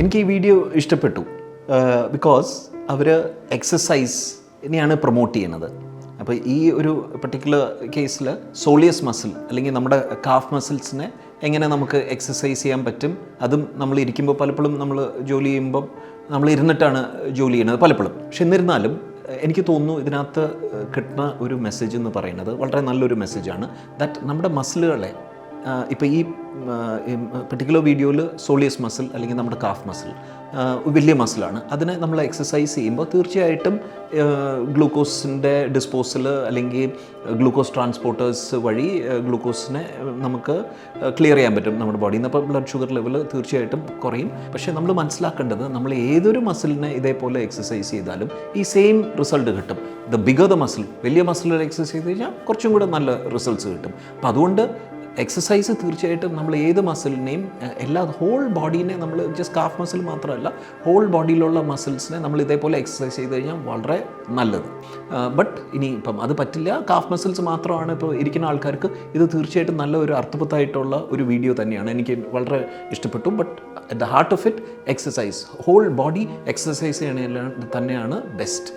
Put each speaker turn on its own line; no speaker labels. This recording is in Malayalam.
എനിക്ക് ഈ വീഡിയോ ഇഷ്ടപ്പെട്ടു ബിക്കോസ് അവർ എക്സസൈസിനെയാണ് പ്രൊമോട്ട് ചെയ്യുന്നത്. അപ്പോൾ ഈ ഒരു പർട്ടിക്കുലർ കേസിൽ സോളിയസ് മസിൽ അല്ലെങ്കിൽ നമ്മുടെ കാഫ് മസിൽസിനെ എങ്ങനെ നമുക്ക് എക്സസൈസ് ചെയ്യാൻ പറ്റും, അതും നമ്മൾ ഇരിക്കുമ്പോൾ പലപ്പോഴും നമ്മൾ ജോലി ചെയ്യുമ്പം നമ്മൾ ഇരുന്നിട്ടാണ് ജോലി ചെയ്യുന്നത് പലപ്പോഴും. പക്ഷെ എന്നിരുന്നാലും എനിക്ക് തോന്നുന്നു ഇതിനകത്ത് കിട്ടുന്ന ഒരു മെസ്സേജ് എന്ന് പറയുന്നത് വളരെ നല്ലൊരു മെസ്സേജാണ്. ദാറ്റ് നമ്മുടെ മസിലുകളെ ഇപ്പോൾ ഈ പർട്ടിക്കുലർ വീഡിയോയിൽ സോളിയസ് മസിൽ അല്ലെങ്കിൽ നമ്മുടെ കാഫ് മസിൽ വലിയ മസിലാണ്. അതിനെ നമ്മൾ എക്സസൈസ് ചെയ്യുമ്പോൾ തീർച്ചയായിട്ടും ഗ്ലൂക്കോസിൻ്റെ ഡിസ്പോസൽ അല്ലെങ്കിൽ ഗ്ലൂക്കോസ് ട്രാൻസ്പോർട്ടേഴ്സ് വഴി ഗ്ലൂക്കോസിനെ നമുക്ക് ക്ലിയർ ചെയ്യാൻ പറ്റും നമ്മുടെ ബോഡിയിൽ നിന്ന്. അപ്പോൾ ബ്ലഡ് ഷുഗർ ലെവൽ തീർച്ചയായിട്ടും കുറയും. പക്ഷേ നമ്മൾ മനസ്സിലാക്കേണ്ടത് നമ്മൾ ഏതൊരു മസിലിനെ ഇതേപോലെ എക്സസൈസ് ചെയ്താലും ഈ സെയിം റിസൾട്ട് കിട്ടും. ദ ബിഗർ ദ മസിൽ, വലിയ മസിലുകൾ എക്സസൈസ് ചെയ്ത് കഴിഞ്ഞാൽ കുറച്ചും കൂടെ നല്ല റിസൾട്ട്സ് കിട്ടും. അപ്പോൾ അതുകൊണ്ട് എക്സസൈസ് തീർച്ചയായിട്ടും നമ്മൾ ഏത് മസിലിനെയും എല്ലാ ഹോൾ ബോഡീനെ നമ്മൾ ജസ്റ്റ് കാഫ് മസിൽ മാത്രമല്ല ഹോൾ ബോഡിയിലുള്ള മസിൽസിനെ നമ്മൾ ഇതേപോലെ എക്സസൈസ് ചെയ്ത് കഴിഞ്ഞാൽ വളരെ നല്ലത്. ബട്ട് ഇനി ഇപ്പം അത് പറ്റില്ല, കാഫ് മസിൽസ് മാത്രമാണ് ഇപ്പോൾ ഇരിക്കുന്ന ആൾക്കാർക്ക് ഇത് തീർച്ചയായിട്ടും നല്ല ഒരു അർത്ഥവത്തായിട്ടുള്ള ഒരു വീഡിയോ തന്നെയാണ്. എനിക്ക് വളരെ ഇഷ്ടപ്പെട്ടു. But at the heart of it exercise, whole body exercise തന്നെയാണ് ബെസ്റ്റ്.